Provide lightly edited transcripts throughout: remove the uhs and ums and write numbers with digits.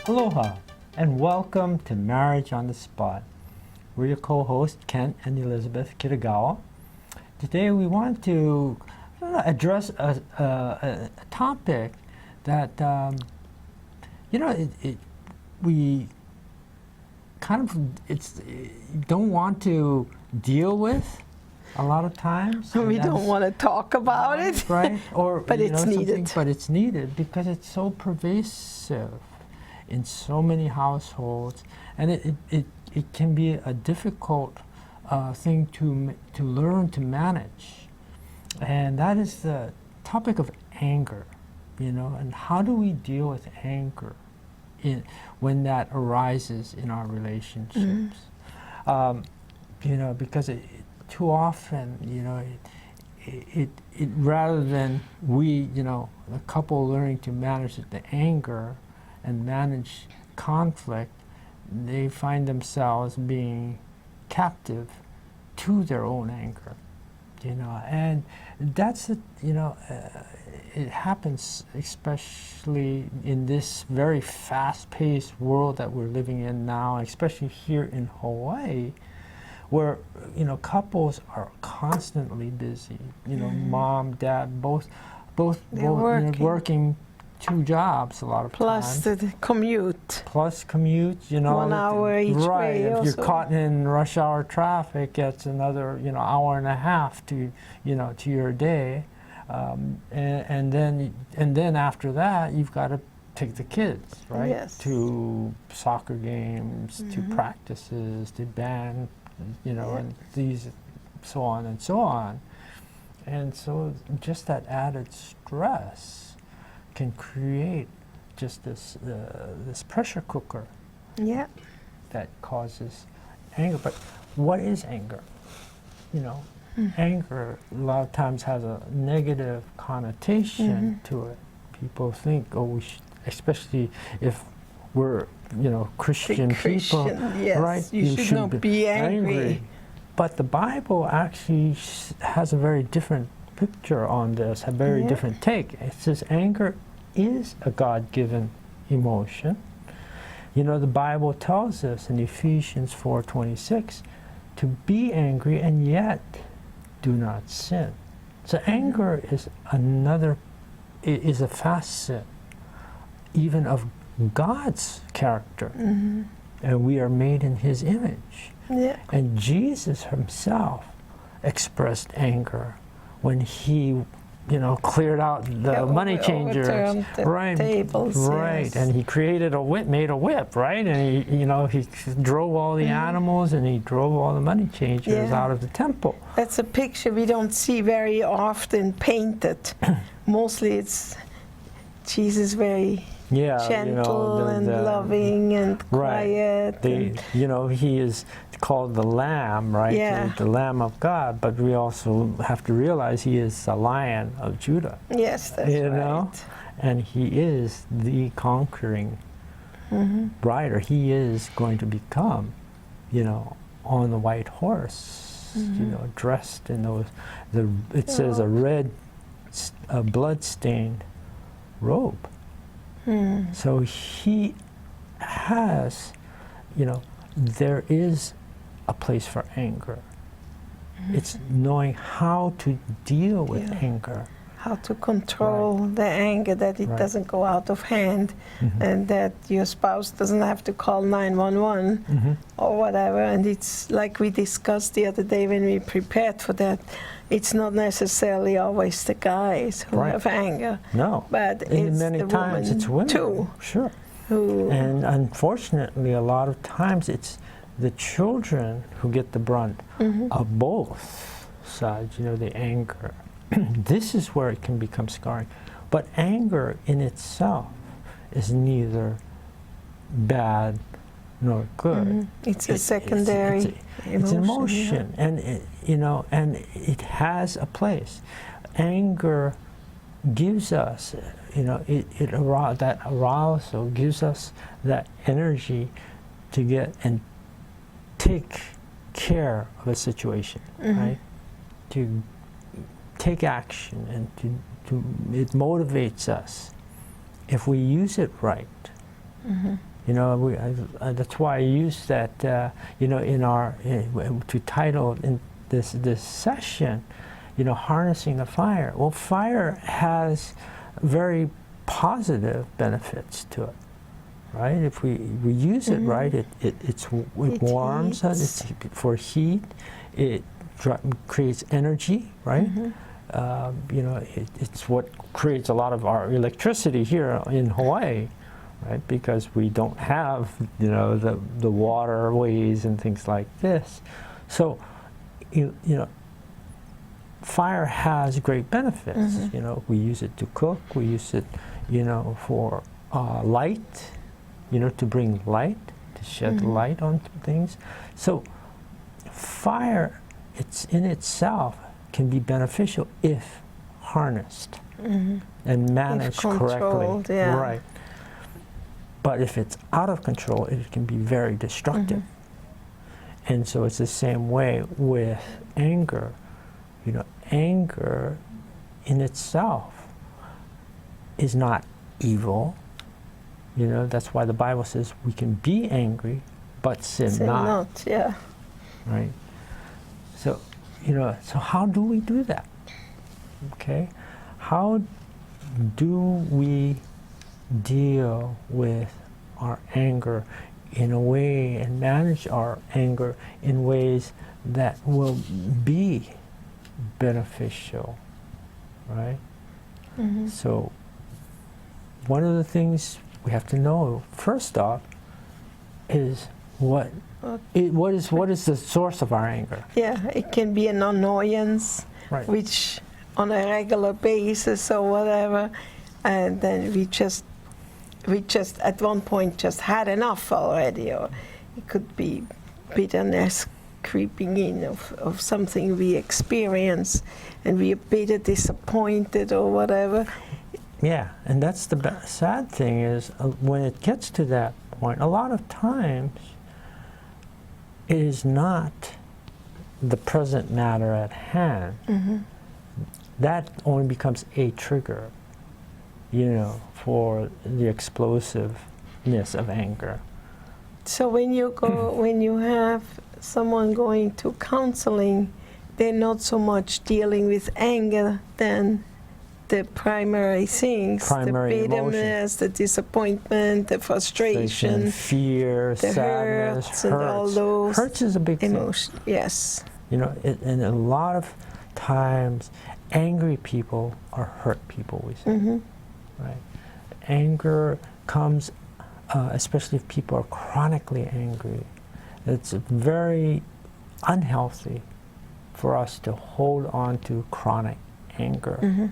Aloha, and welcome to Marriage on the Spot. We're your co-hosts, Kent and Elizabeth Kitagawa. Today we want to address a topic that, we kind of don't want to deal with a lot of times. We don't want to talk about it. Right? Or, but it's needed. But it's needed because it's so pervasive in so many households, and it can be a difficult thing to learn to manage, and that is the topic of anger, and how do we deal with anger when that arises in our relationships? Because too often, it rather than we, the couple learning to manage the anger and manage conflict, they find themselves being captive to their own anger, and that's it happens especially in this very fast-paced world that we're living in now, especially here in Hawaii, where couples are constantly busy. Mom, dad, both working 2 jobs a lot of times. Plus the commute. 1 hour each way. Right. If you're caught in rush hour traffic, it's another hour and a half to your day, and then after that you've got to take the kids to soccer games, to practices, to band, and these so on and so on, and so just that added stress can create just this pressure cooker that causes anger. But what is anger? Anger a lot of times has a negative connotation to it. People think, we should, especially if we're Christian people, right? You should not be angry. But the Bible actually has a very different picture on this, a very different take. It says anger is a God-given emotion. The Bible tells us in Ephesians 4:26 to be angry and yet do not sin. So anger is a facet even of God's character. And we are made in His image. And Jesus Himself expressed anger when He cleared out the money changer, tables, and He made a whip, right? And he drove all the animals, and He drove all the money changers out of the temple. That's a picture we don't see very often painted. Mostly it's Jesus very gentle and loving and quiet. He is called the Lamb, right? The Lamb of God, but we also have to realize He is the Lion of Judah. Yes, that's right. And He is the conquering rider. He is going to become, on the white horse, dressed in those, it says a red, blood-stained robe. So He has, there is a place for anger. It's knowing how to deal with anger. How to control the anger, that it doesn't go out of hand, and that your spouse doesn't have to call 911 or whatever. And it's like we discussed the other day when we prepared for that, it's not necessarily always the guys who have anger. No, but it's many the times women it's women too. Sure. And unfortunately, a lot of times it's the children who get the brunt of both sides, the anger. This is where it can become scarring. But anger in itself is neither bad nor good. It's a secondary emotion. It's an emotion, and it has a place. Anger gives us, that arousal gives us that energy to get and take care of a situation, right? To take action, and it motivates us if we use it right. You know, that's why I use that, you know, to title in this session, you know, harnessing the fire. Well, fire has very positive benefits to it, right? If we use it right, it warms us. It's for heat. It creates energy, right? You know, it's what creates a lot of our electricity here in Hawaii, right? Because we don't have, you know, the waterways and things like this. So, you know, fire has great benefits. You know, we use it to cook. We use it, you know, for light. You know, to bring light, to shed light on things. So, fire, it's in itself can be beneficial if harnessed and managed correctly. Yeah. Right. But if it's out of control, it can be very destructive. And so it's the same way with anger. You know, anger in itself is not evil. You know, that's why the Bible says we can be angry, but sin not. Yeah. Right? So, you know, so how do we do that? Okay? How do we deal with our anger in a way and manage our anger in ways that will be beneficial, right? So one of the things we have to know first off is what is the source of our anger? Yeah, it can be an annoyance, Right. which on a regular basis or whatever, and then we just at one point just had enough already, or it could be bitterness creeping in of something we experience, and we are bitter, disappointed or whatever. Yeah, and that's the sad thing is when it gets to that point, a lot of times it is not the present matter at hand. That only becomes a trigger, you know, for the explosiveness of anger. So when you have someone going to counseling, they're not so much dealing with anger than the primary things, Primary the bitterness, the disappointment, the frustration, fear, the sadness, hurts, and all those hurts is a big thing. emotions. Yes. You know, and a lot of times, angry people are hurt people, we say. Right? Anger comes, especially if people are chronically angry. It's very unhealthy for us to hold on to chronic anger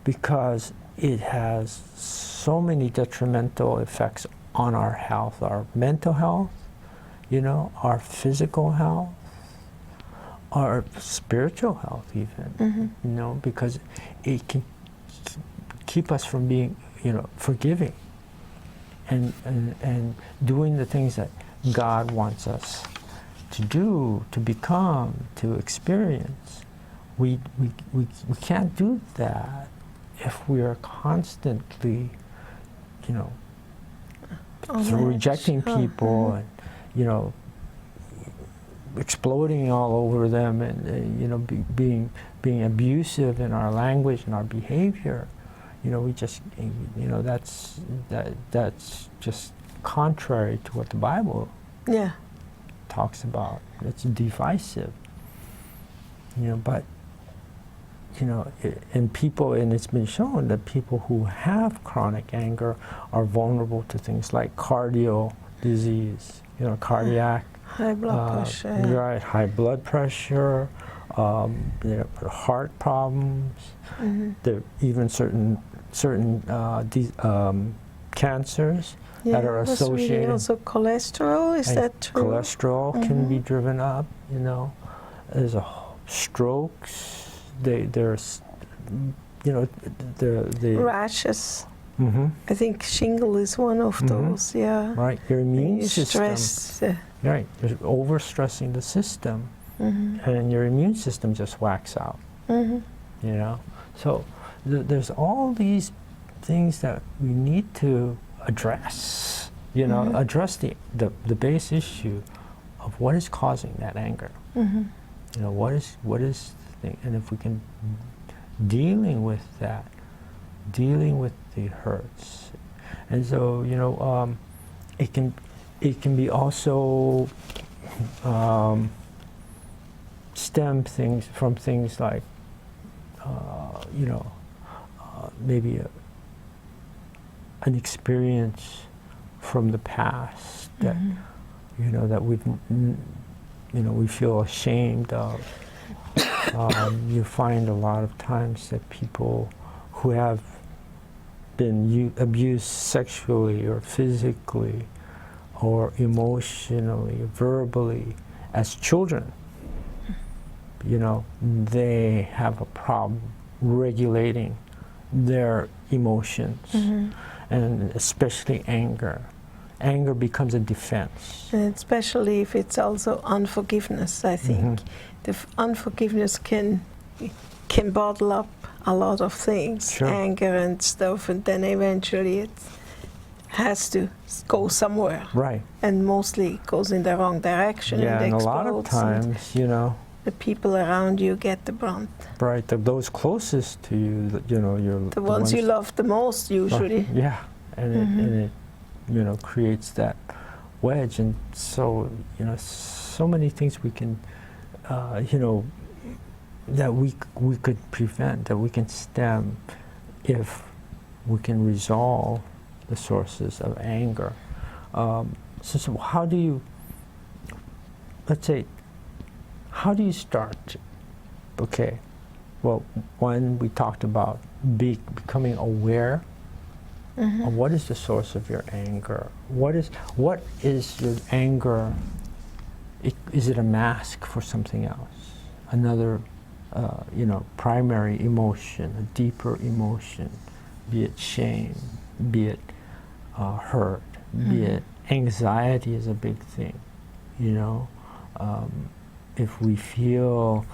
because it has so many detrimental effects on our health, our mental health, you know, our physical health, our spiritual health even, you know, because it can keep us from being, you know, forgiving and doing the things that God wants us to do, to become, to experience. We can't do that if we are constantly, you know, through rejecting people and, you know, exploding all over them and you know, being abusive in our language and our behavior. You know, we just, you know, that's just contrary to what the Bible talks about. It's divisive. You know, but you know, and it's been shown that people who have chronic anger are vulnerable to things like cardio disease, you know, cardiac, high blood pressure. Right, high blood pressure, you know, heart problems. There even certain cancers that are associated. Also cholesterol, is that true? Cholesterol can be driven up, you know. There's strokes. There's, you know, the rashes. I think shingle is one of those. Yeah. Right, your immune You system. stress. Right, you're overstressing the system, and your immune system just whacks out. You know, so there's all these things that we need to address. You know, address the base issue of what is causing that anger. You know, what is the thing, and if we can dealing with that, dealing with the hurts, and so you know, it can be also stem things from things like you know, maybe an experience from the past that you know that we've you know we feel ashamed of. You find a lot of times that people who have been abused sexually or physically or emotionally, verbally as children, you know, they have a problem regulating their emotions, and especially anger. Anger becomes a defense. And especially if it's also unforgiveness, I think. The unforgiveness can bottle up a lot of things, Sure. anger and stuff, and then eventually it has to go somewhere. Right. And mostly it goes in the wrong direction Yeah, and and a lot of explodes, and times, you know, the people around you get the brunt. right, those closest to you, you know, The ones you love the most, usually. Yeah, and it, you know, creates that wedge, and so, you know, so many things we can, you know, that we could prevent, that we can stem, if we can resolve the sources of anger. So how do you, let's say, how do you start? Okay, well, one, we talked about becoming aware of what is the source of your anger. What is your anger? Is it a mask for something else? Another, you know, primary emotion, a deeper emotion, be it shame, be it hurt, be it anxiety is a big thing, you know. If we feel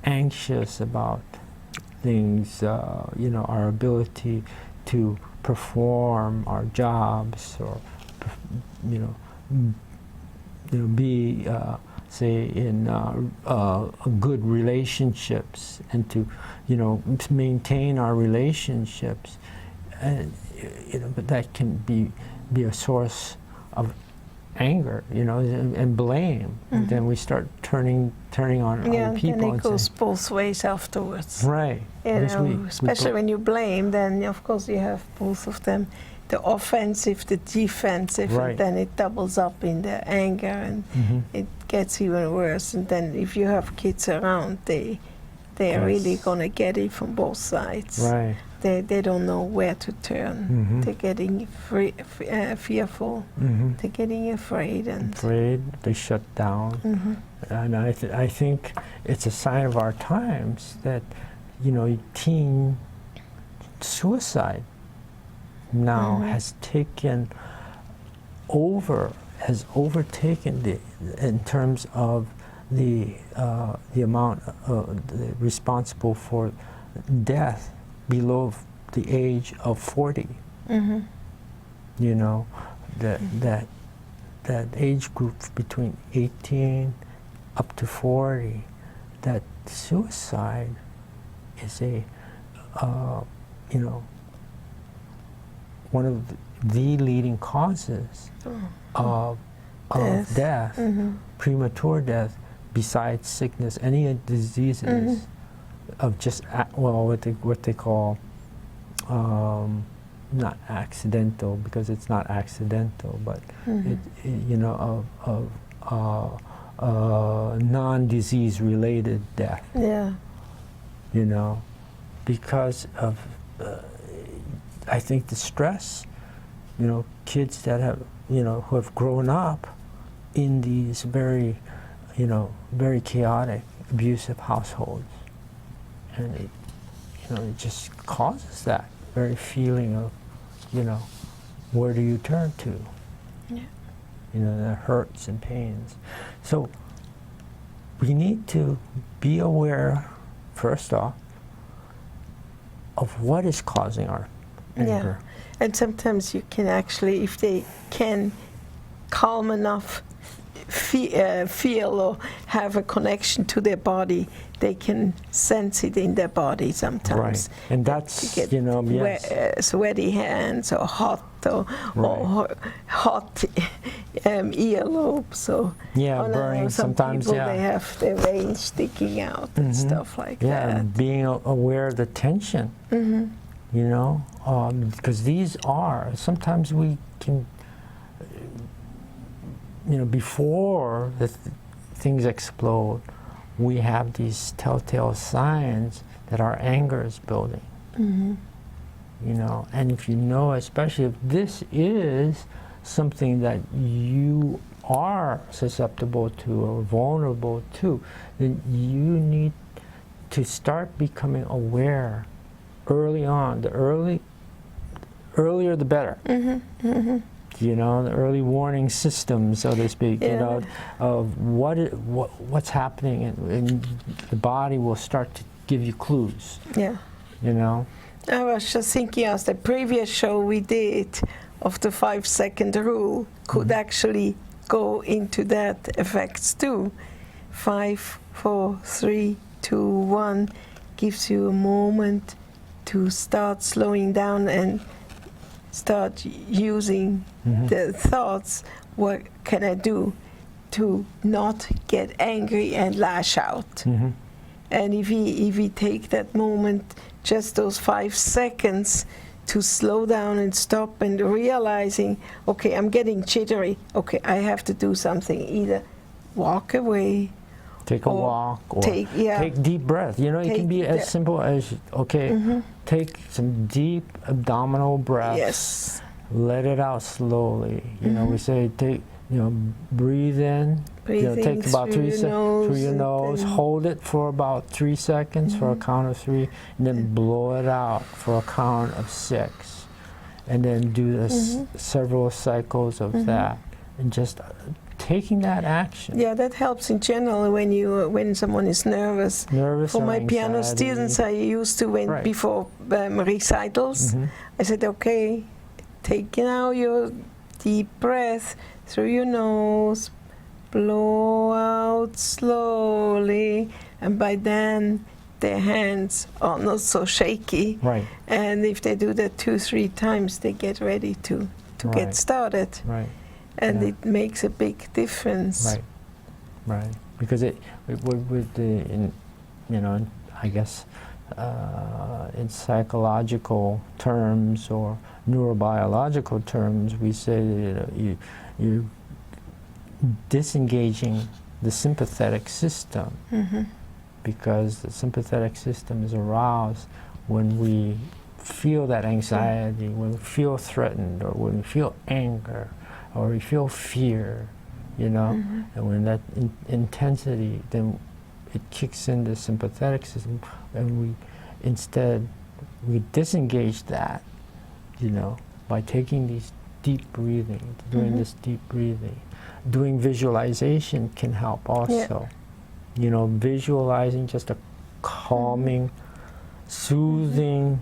anxious about things, you know, our ability to perform our jobs, or you know, be say in good relationships, and to, you know, maintain our relationships, and you know, but that can be a source of anger, you know, and blame. And then we start turning on other people. And it and goes saying, both ways afterwards. right. You Because know, especially when you blame, then of course you have both of them, the offensive, the defensive, Right. and then it doubles up in the anger, and it gets even worse. And then if you have kids around, they're really Yes. gonna get it from both sides. Right. They don't know where to turn. They're getting fearful. They're getting afraid, and Afraid, they shut down. And I think it's a sign of our times that, you know, teen suicide now has overtaken in terms of the amount responsible for death below the age of 40. You know, that age group between 18 up to 40, that suicide is a, you know, one of the leading causes of death, premature death, besides sickness, any diseases of just, well, what they call, not accidental, because it's not accidental, but you know, of non-disease related death. yeah, You know, because of I think the stress. You know, kids that have, you know, who have grown up in these very, you know, very chaotic, abusive households, and it, you know, it just causes that very feeling of, you know, where do you turn to? Yeah. You know, the hurts and pains. So we need to be aware, first off, of what is causing our anger. And sometimes you can actually, if they can calm enough, feel or have a connection to their body, they can sense it in their body sometimes. Right. And that's, Get you know, yes. sweaty hands or hot earlobes or burning. some Sometimes, people, they have their veins sticking out and stuff like that. And being aware of the tension, you know, because these are, sometimes we can, you know, before things explode, we have these telltale signs that our anger is building. You know, and if you know, especially if this is something that you are susceptible to or vulnerable to, then you need to start becoming aware early on. The earlier the better. You know, the early warning system, so to speak, you know, of what's happening, and the body will start to give you clues. Yeah. You know? I was just thinking, as the previous show we did of the 5-second rule could actually go into that effects too. 5, 4, 3, 2, 1 gives you a moment to start slowing down and start using the thoughts. What can I do to not get angry and lash out? And if we take that moment, just those 5 seconds, to slow down and stop and realizing, okay, I'm getting jittery. Okay, I have to do something. Either walk away, take a walk, or take deep breath. You know, it can be as simple as, okay, take some deep abdominal breaths. Yes. Let it out slowly. You know, we say breathe in. Take about 3 seconds through your nose. Hold it for about 3 seconds for a count of 3, and then blow it out for a count of 6, and then do this several cycles of that, and just taking that action. Yeah, that helps in general when someone is nervous. For my piano students, I used to before recitals. I said, okay, take now your deep breath through your nose. Blow out slowly, and by then their hands are not so shaky. Right. And if they do that 2-3 times, they get ready to get started. Right. And it makes a big difference. Right. Right. Because with the, you know, I guess in psychological terms or neurobiological terms, we say that you disengaging the sympathetic system, because the sympathetic system is aroused when we feel that anxiety, when we feel threatened, or when we feel anger, or we feel fear, you know, and when that intensity, then it kicks in the sympathetic system, and we disengage that, you know, by taking these deep breathing, doing this deep breathing. Doing visualization can help also. You know, visualizing just a calming, soothing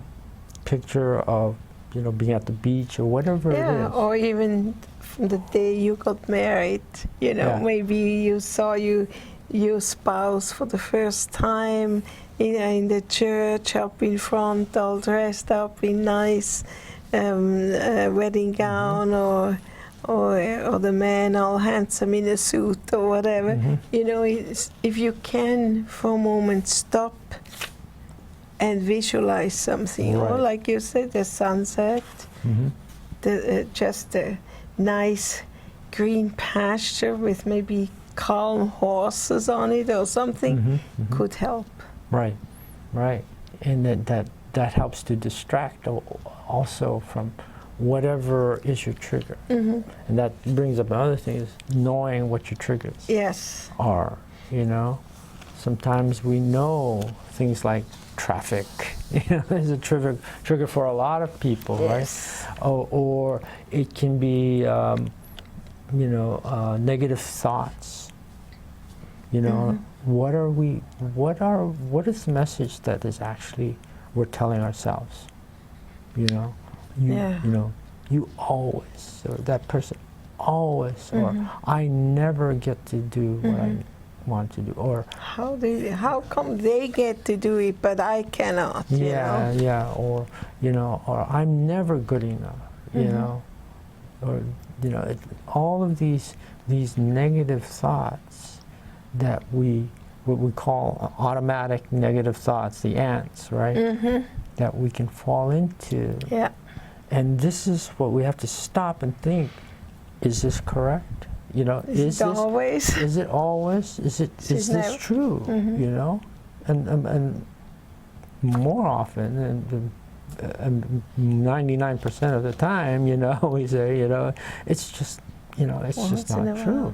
picture of, you know, being at the beach or whatever it is. Or even from the day you got married, you know, maybe you saw your spouse for the first time in the church, up in front, all dressed up in nice wedding gown, or the man all handsome in a suit or whatever. You know, if you can for a moment stop and visualize something, or like you said, the sunset, just a nice green pasture with maybe calm horses on it or something, could help. Right, right. And that helps to distract also from whatever is your trigger. And that brings up another thing, is knowing what your triggers are, you know. Sometimes we know things like traffic, is a trigger for a lot of people, Yes. right? Or it can be, negative thoughts. What is the message that is actually we're telling ourselves? You always, or that person always, or I never get to do what I want to do, or How come they get to do it but I cannot? or or I'm never good enough, or all of these negative thoughts that what we call automatic negative thoughts, the ants, right? That we can fall into. Yeah. And this is what we have to stop and think: is this correct? Is it always? Is it always? Is this never. true? And more often, and 99% of the time, we say, it's just, it's just not true.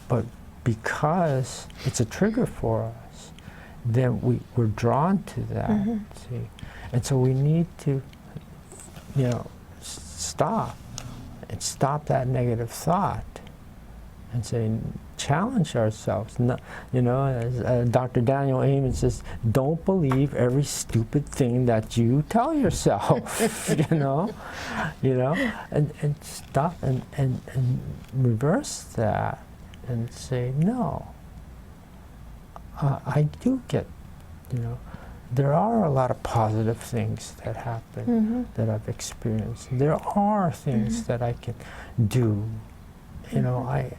But because it's a trigger for us, then we're drawn to that. See, and so we need to, stop that negative thought and say, challenge ourselves. As Dr. Daniel Amen says, don't believe every stupid thing that you tell yourself. And stop and reverse that and say, no, I do get, there are a lot of positive things that happen that I've experienced. There are things that I can do, and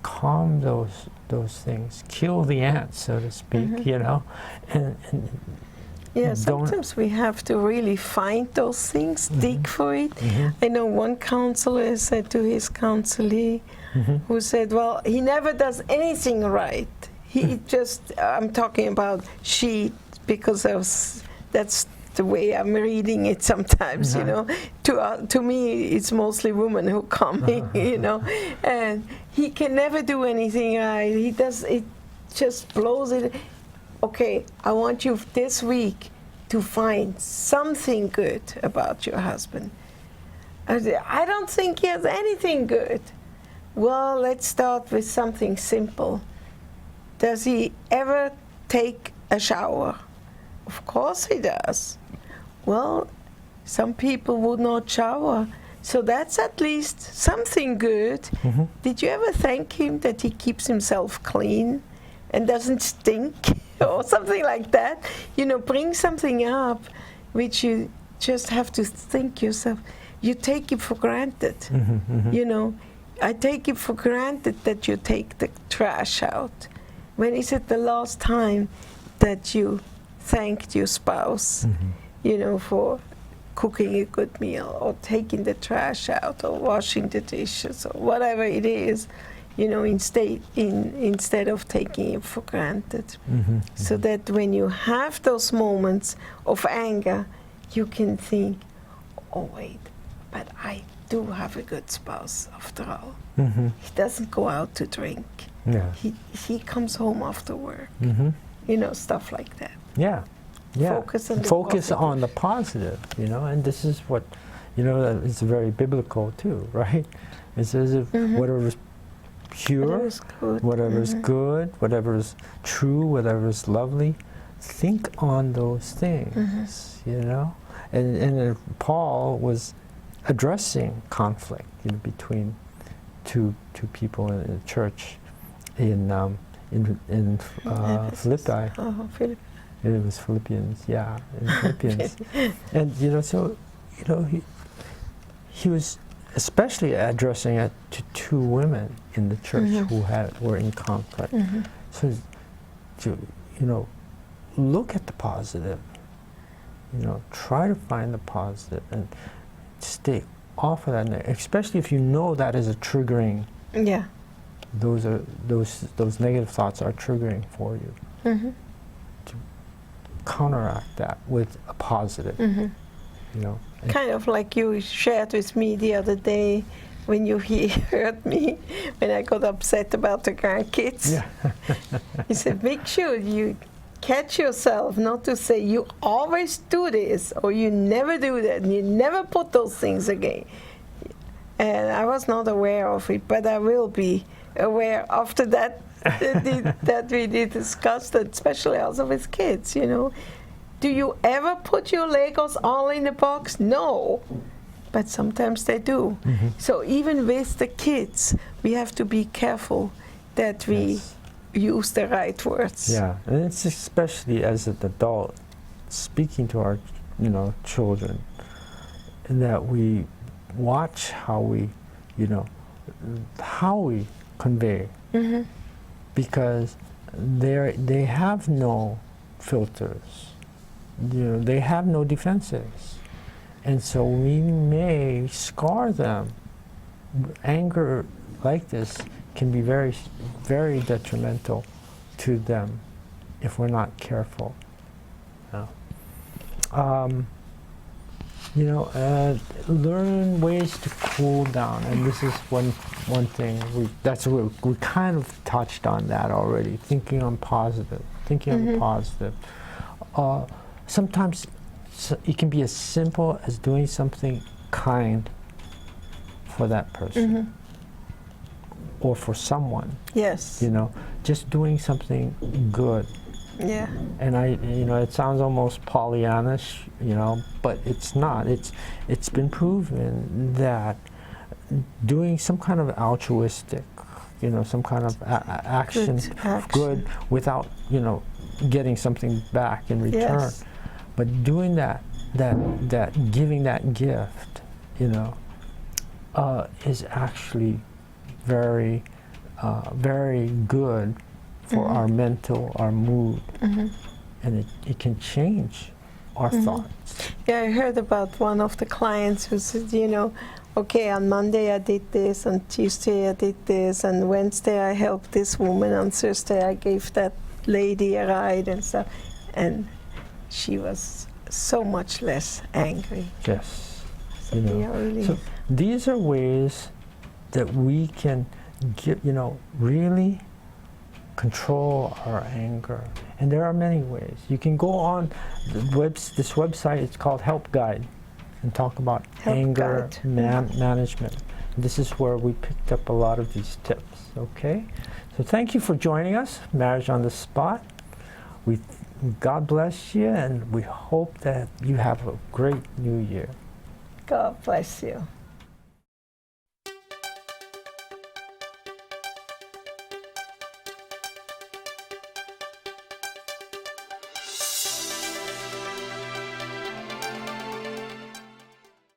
calm those things, kill the ants, so to speak, and yeah, sometimes we have to really find those things, dig for it. I know one counselor said to his counselee, who said, well, he never does anything right. He just, I'm talking about she, because that's the way I'm reading it sometimes, To me, it's mostly women who come, and he can never do anything right. He does, it just blows it. Okay, I want you this week to find something good about your husband. I don't think he has anything good. Well, let's start with something simple. Does he ever take a shower? Of course he does. Well, some people would not shower, so that's at least something good. Did you ever thank him that he keeps himself clean and doesn't stink or something like that? Bring something up which you just have to think yourself. You take it for granted. I take it for granted that you take the trash out. When is it the last time that you thanked your spouse, for cooking a good meal, or taking the trash out, or washing the dishes, or whatever it is, instead of taking it for granted? So that when you have those moments of anger, you can think, oh wait, but I do have a good spouse after all. He doesn't go out to drink. Yeah. He comes home after work. Stuff like that. Yeah. Focus on the positive, and this is what, it's very biblical too, right? It says if whatever is pure, whatever is good, whatever is true, whatever is lovely, think on those things, And Paul was addressing conflict between two people in the church in Philippi. It was Philippians, in Philippians. And so he was especially addressing it to two women in the church who were in conflict. So to look at the positive, try to find the positive and stay off of that, especially if you know that is a triggering. Yeah. Those negative thoughts are triggering for you. To counteract that with a positive. Kind of like you shared with me the other day when you heard me when I got upset about the grandkids. Yeah. He said, make sure you catch yourself not to say you always do this or you never do that and you never put those things again. And I was not aware of it, but I will be aware after that that we did discuss that, especially also with kids, you know. Do you ever put your Legos all in a box? No. But sometimes they do. Mm-hmm. So even with the kids, we have to be careful that we Yes. use the right words. Yeah, and it's especially as an adult speaking to our, children, that we watch how we, how we convey, Mm-hmm. because they have no filters, they have no defenses, and so we may scar them. Anger like this can be very, very detrimental to them if we're not careful. Learn ways to cool down, and this is one thing we kind of touched on that already. Thinking on positive, thinking on the positive. Sometimes it can be as simple as doing something kind for that person. Or for someone, Yes. just doing something good. Yeah. And it sounds almost Pollyannish, but it's not. It's been proven that doing some kind of altruistic, some kind of action, Good action. good without, getting something back in return. Yes. But doing that giving that gift, is actually very, very good for our mental, our mood, and it can change our thoughts. Yeah, I heard about one of the clients who said, okay, on Monday I did this, on Tuesday I did this, and Wednesday I helped this woman, on Thursday I gave that lady a ride and stuff, and she was so much less angry. Yes. So we are really So these are ways that we can really control our anger. And there are many ways. You can go on this website, it's called Help Guide, and talk about Help anger Guide. management. This is where we picked up a lot of these tips, okay? So thank you for joining us, Marriage on the Spot. God bless you, and we hope that you have a great new year. God bless you.